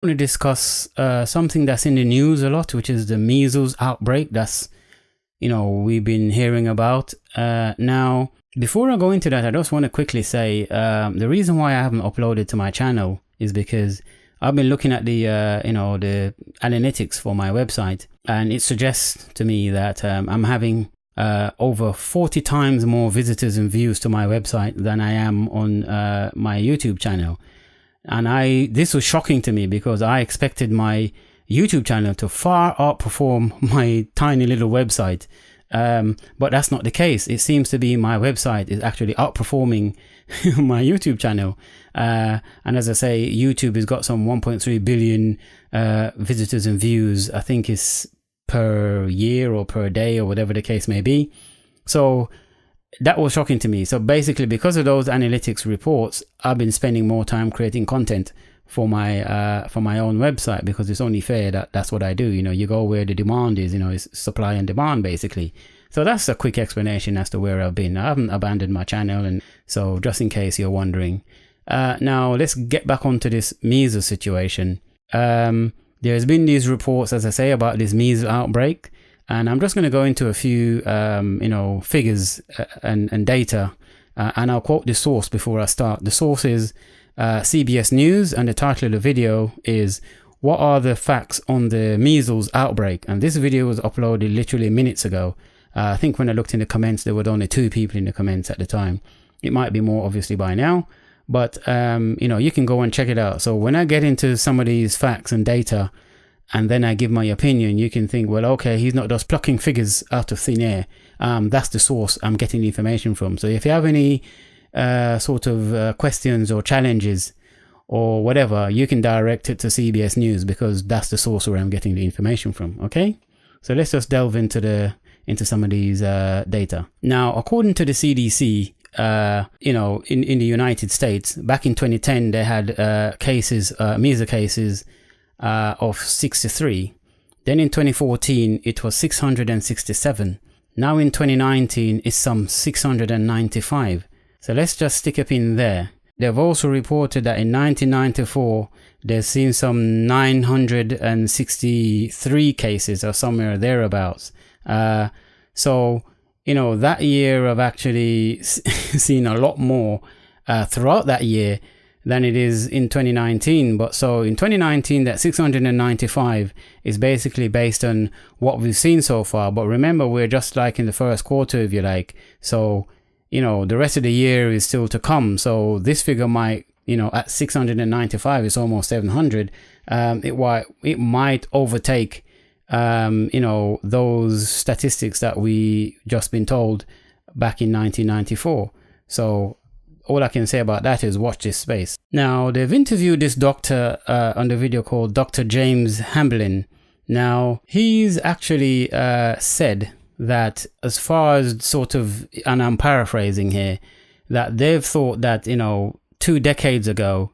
I want to discuss something that's in the news a lot, which is the measles outbreak. That's, we've been hearing about. Now, before I go into that, I just want to quickly say the reason why I haven't uploaded to my channel is because I've been looking at the analytics for my website, and it suggests to me that I'm having over 40 times more visitors and views to my website than I am on my YouTube channel. And this was shocking to me because I expected my YouTube channel to far outperform my tiny little website. But that's not the case. It seems to be my website is actually outperforming my YouTube channel. And as I say, YouTube has got some 1.3 billion visitors and views. I think it's per year or per day or whatever the case may be. So that was shocking to me. So basically, because of those analytics reports, I've been spending more time creating content for my own website, because it's only fair that that's what I do. You go where the demand is. It's supply and demand basically. So that's a quick explanation as to where I've been. I haven't abandoned my channel, and so just in case you're wondering. Now let's get back onto this measles situation. There's been these reports, as I say, about this measles outbreak. And I'm just going to go into a few, figures and data, and I'll quote the source before I start. The source is CBS News, and the title of the video is "What are the facts on the measles outbreak?" And this video was uploaded literally minutes ago. I think when I looked in the comments, there were only 2 people in the comments at the time. It might be more obviously by now, but you can go and check it out. So when I get into some of these facts and data, and then I give my opinion, you can think, well, okay, he's not just plucking figures out of thin air. That's the source I'm getting the information from. So if you have any questions or challenges or whatever, you can direct it to CBS News, because that's the source where I'm getting the information from. Okay, so let's just delve into some of these data. Now, according to the CDC, in the United States, back in 2010, they had measles cases of 63. Then in 2014 it was 667. Now in 2019 it's some 695. So let's just stick a pin there. They've also reported that in 1994 there's seen some 963 cases or somewhere thereabouts. So that year I've actually seen a lot more throughout that year than it is in 2019. But so in 2019, that 695 is basically based on what we've seen so far. But remember, we're just like in the first quarter, if you like. So, the rest of the year is still to come. So this figure might, at 695, it's almost 700. It might overtake, those statistics that we just been told back in 1994. So all I can say about that is watch this space. Now, they've interviewed this doctor on the video called Dr. James Hamblin. Now, he's actually said that, as far as and I'm paraphrasing here, that they've thought that, 2 decades ago,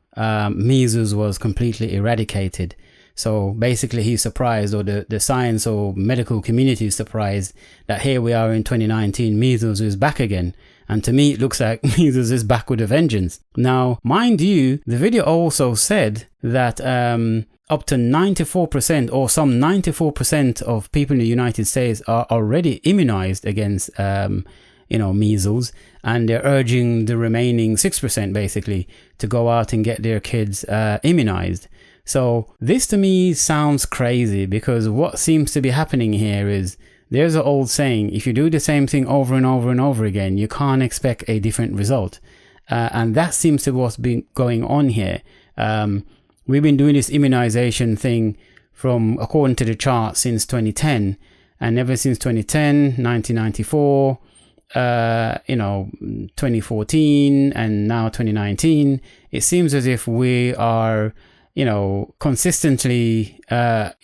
measles was completely eradicated. So basically he's surprised, or the science or medical community is surprised, that here we are in 2019, measles is back again. And to me, it looks like measles is back with a vengeance. Now, mind you, the video also said that up to 94% or some 94% of people in the United States are already immunized against, measles. And they're urging the remaining 6% basically to go out and get their kids immunized. So this to me sounds crazy, because what seems to be happening here is, there's an old saying, if you do the same thing over and over and over again, you can't expect a different result. And that seems to be what's been going on here. We've been doing this immunization thing according to the chart, since 2010. And ever since 2010, 1994, 2014, and now 2019, it seems as if we are consistently, the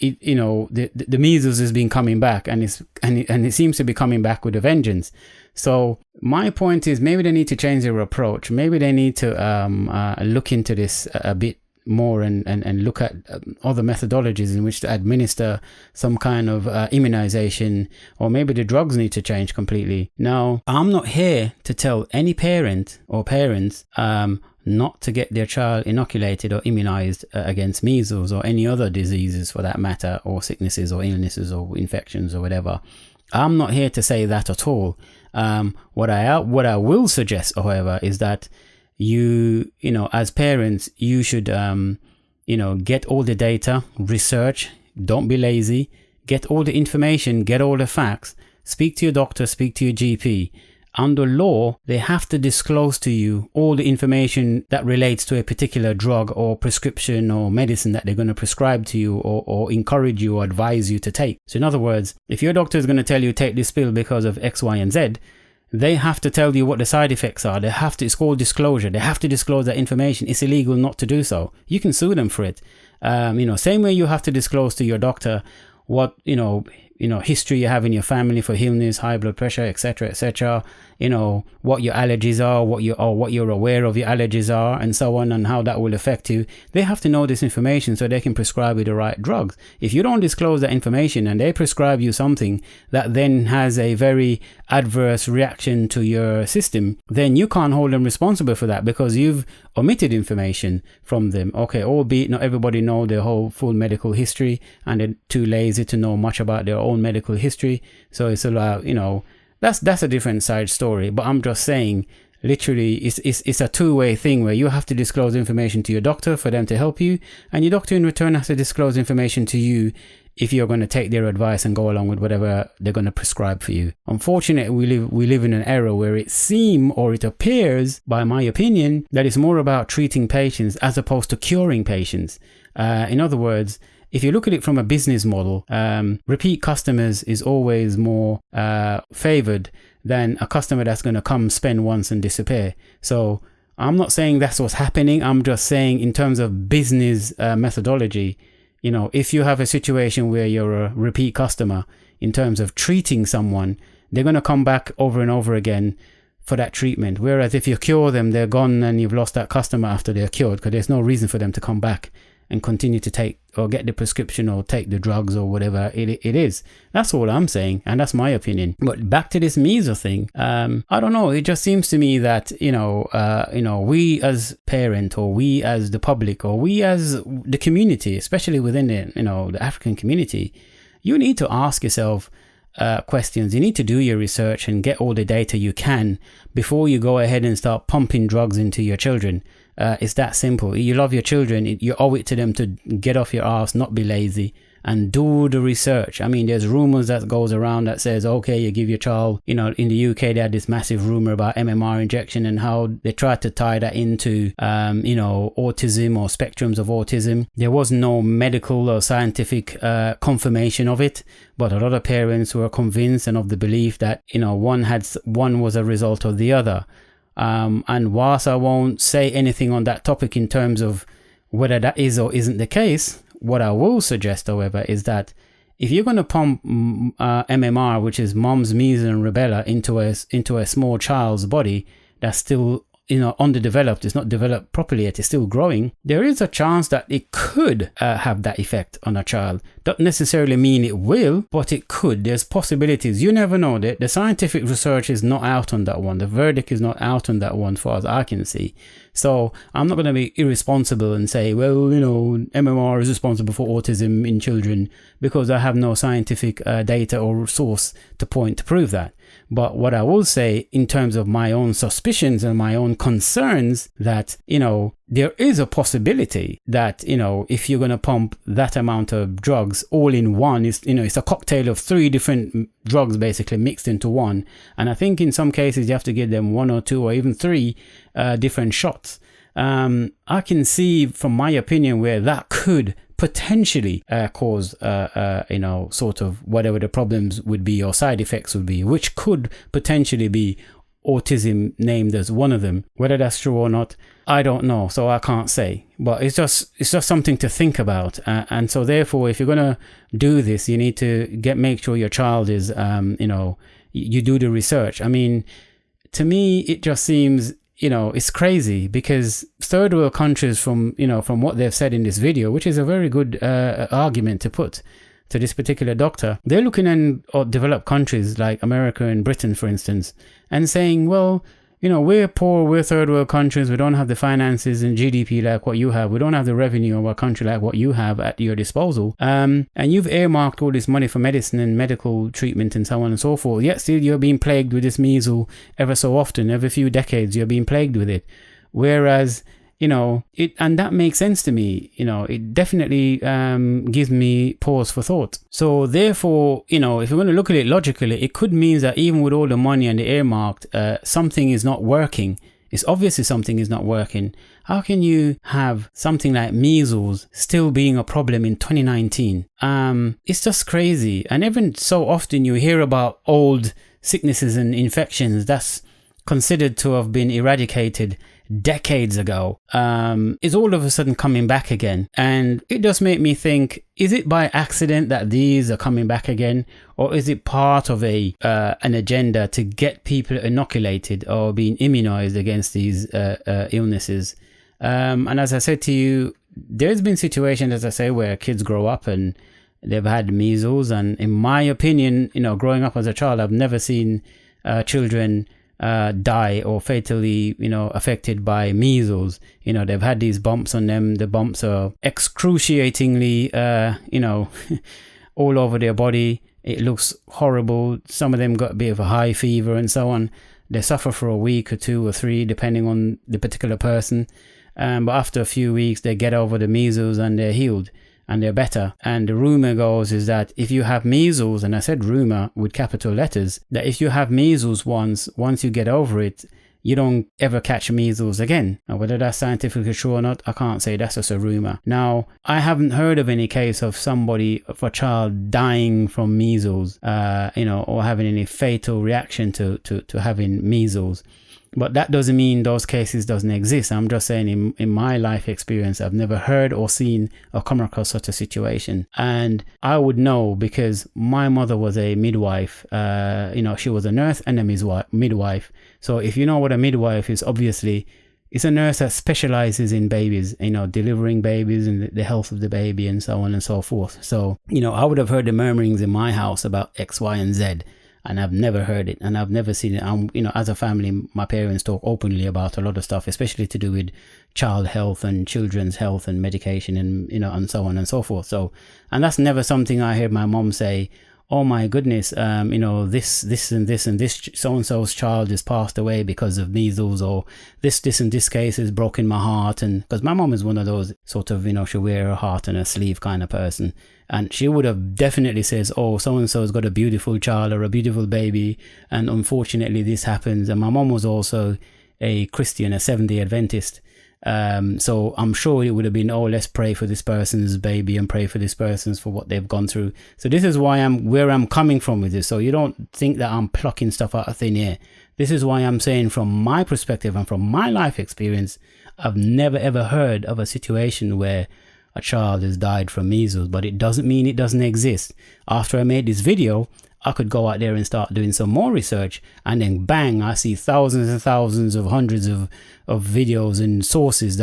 measles has been coming back, and it seems to be coming back with a vengeance. So my point is, maybe they need to change their approach. Maybe they need to look into this a bit more and look at other methodologies in which to administer some kind of immunization, or maybe the drugs need to change completely. Now, I'm not here to tell any parent or parents not to get their child inoculated or immunized against measles or any other diseases for that matter, or sicknesses or illnesses or infections or whatever. I'm not here to say that at all. What I will suggest, however, is that you know, as parents, you should, you know, get all the data, research, don't be lazy, get all the information, get all the facts, speak to your doctor, speak to your GP. Under law, they have to disclose to you all the information that relates to a particular drug or prescription or medicine that they're going to prescribe to you or encourage you or advise you to take. So in other words, if your doctor is going to tell you take this pill because of X, Y, and Z, they have to tell you what the side effects are. They have to, it's called disclosure. They have to disclose that information. It's illegal not to do so. You can sue them for it. You know, same way you have to disclose to your doctor what, you know, history you have in your family for illness, high blood pressure, etc., you know, what your allergies are, what you're aware of your allergies are, and so on, and how that will affect you. They have to know this information so they can prescribe you the right drugs. If you don't disclose that information and they prescribe you something that then has a very adverse reaction to your system, then you can't hold them responsible for that because you've omitted information from them. Okay, albeit not everybody know their whole full medical history and they're too lazy to know much about their own medical history. So it's about, you know, that's a different side story. But I'm just saying, literally, it's a two-way thing where you have to disclose information to your doctor for them to help you, and your doctor in return has to disclose information to you if you're going to take their advice and go along with whatever they're going to prescribe for you. Unfortunately, we live in an era where it appears, by my opinion, that it's more about treating patients as opposed to curing patients. In other words, if you look at it from a business model, repeat customers is always more favored than a customer that's going to come, spend once and disappear. So I'm not saying that's what's happening. I'm just saying in terms of business methodology, you know, if you have a situation where you're a repeat customer in terms of treating someone, they're going to come back over and over again for that treatment. Whereas if you cure them, they're gone and you've lost that customer after they're cured, because there's no reason for them to come back and continue to take or get the prescription or take the drugs or whatever it is. That's all I'm saying, and that's my opinion. But back to this measles thing, I don't know. It just seems to me that we as parent, or we as the public, or we as the community, especially within the African community, you need to ask yourself questions. You need to do your research and get all the data you can before you go ahead and start pumping drugs into your children. It's that simple. You love your children, you owe it to them to get off your ass, not be lazy, and do the research. I mean, there's rumors that goes around that says, okay, you give your child, in the UK they had this massive rumor about MMR injection and how they tried to tie that into autism or spectrums of autism. There was no medical or scientific confirmation of it, but a lot of parents were convinced and of the belief that one was a result of the other. And whilst I won't say anything on that topic in terms of whether that is or isn't the case, what I will suggest, however, is that if you're going to pump MMR, which is mumps, measles and rubella, into a small child's body that's still underdeveloped, it's not developed properly yet, it's still growing, there is a chance that it could have that effect on a child. Don't necessarily mean it will, but it could. There's possibilities. You never know. The scientific research is not out on that one. The verdict is not out on that one, as far as I can see. So I'm not going to be irresponsible and say, well, MMR is responsible for autism in children, because I have no scientific data or source to prove that. But what I will say in terms of my own suspicions and my own concerns, that, there is a possibility that, if you're going to pump that amount of drugs all in one, it's a cocktail of 3 different drugs basically mixed into one. And I think in some cases you have to give them 1 or 2 or even 3 different shots. I can see from my opinion where that could potentially cause, sort of whatever the problems would be or side effects would be, which could potentially be autism named as one of them. Whether that's true or not, I don't know, so I can't say. But it's just something to think about. And so therefore, if you're gonna do this, you need to make sure your child is, you do the research. I mean, to me, it just seems, it's crazy, because third world countries, from what they've said in this video, which is a very good argument to put to this particular doctor, they're looking at developed countries like America and Britain, for instance, and saying, well, we're poor, we're third world countries, we don't have the finances and GDP like what you have, we don't have the revenue of a country like what you have at your disposal, and you've earmarked all this money for medicine and medical treatment and so on and so forth, yet still you're being plagued with this measles ever so often. Every few decades you're being plagued with it. Whereas and that makes sense to me. It definitely gives me pause for thought. So therefore, if you're going to look at it logically, it could mean that even with all the money and the earmarked, something is not working. It's obviously something is not working. How can you have something like measles still being a problem in 2019? It's just crazy. And even so often you hear about old sicknesses and infections that's considered to have been eradicated decades ago, is all of a sudden coming back again. And it does make me think, is it by accident that these are coming back again? Or is it part of an agenda to get people inoculated or being immunized against these illnesses? And as I said to you, there's been situations, as I say, where kids grow up and they've had measles. And in my opinion, growing up as a child, I've never seen children die or fatally, affected by measles. They've had these bumps on them. The bumps are excruciatingly, all over their body. It looks horrible. Some of them got a bit of a high fever and so on. They suffer for a week or 2 or 3, depending on the particular person. But after a few weeks, they get over the measles and they're healed. And they're better. And the rumor goes is that if you have measles, and I said rumor with capital letters, that if you have measles once you get over it, you don't ever catch measles again. Now, whether that's scientifically true or not, I can't say. That's just a rumor. Now, I haven't heard of any case of a child dying from measles, or having any fatal reaction to having measles. But that doesn't mean those cases doesn't exist. I'm just saying in my life experience, I've never heard or seen or come across such a situation. And I would know because my mother was a midwife. She was a nurse and a midwife. So if you know what a midwife is, obviously it's a nurse that specializes in babies, delivering babies and the health of the baby and so on and so forth. So, I would have heard the murmurings in my house about X, Y, and Z. And I've never heard it, and I've never seen it. As a family, my parents talk openly about a lot of stuff, especially to do with child health and children's health and medication and, and so on and so forth. So, and that's never something I heard my mom say, oh my goodness, this and this and this so-and-so's child has passed away because of measles, or this and this case has broken my heart. And because my mom is one of those sort of, she'll wear her heart on her sleeve kind of person. And she would have definitely says, oh, so-and-so has got a beautiful child or a beautiful baby. And unfortunately, this happens. And my mom was also a Christian, a Seventh-day Adventist. So I'm sure it would have been, oh, let's pray for this person's baby and pray for this person's for what they've gone through. So this is where I'm coming from with this. So you don't think that I'm plucking stuff out of thin air. This is why I'm saying from my perspective and from my life experience, I've never ever heard of a situation where a child has died from measles, but it doesn't mean it doesn't exist. After I made this video, I could go out there and start doing some more research, and then bang, I see thousands and thousands of hundreds of videos and sources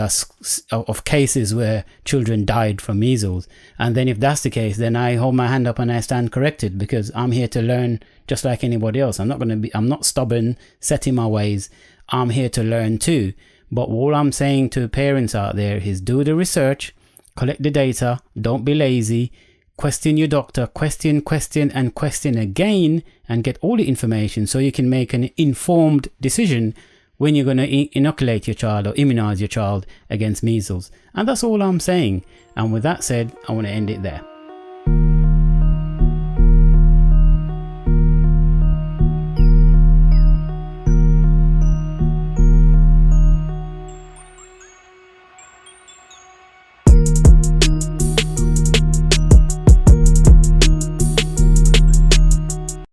of cases where children died from measles. And then if that's the case, then I hold my hand up and I stand corrected, because I'm here to learn just like anybody else. I'm not stubborn, set in my ways. I'm here to learn too. But all I'm saying to parents out there is do the research, collect the data, don't be lazy, question your doctor, question and question again, and get all the information so you can make an informed decision when you're going to inoculate your child or immunize your child against measles. And that's all I'm saying. And with that said, I want to end it there.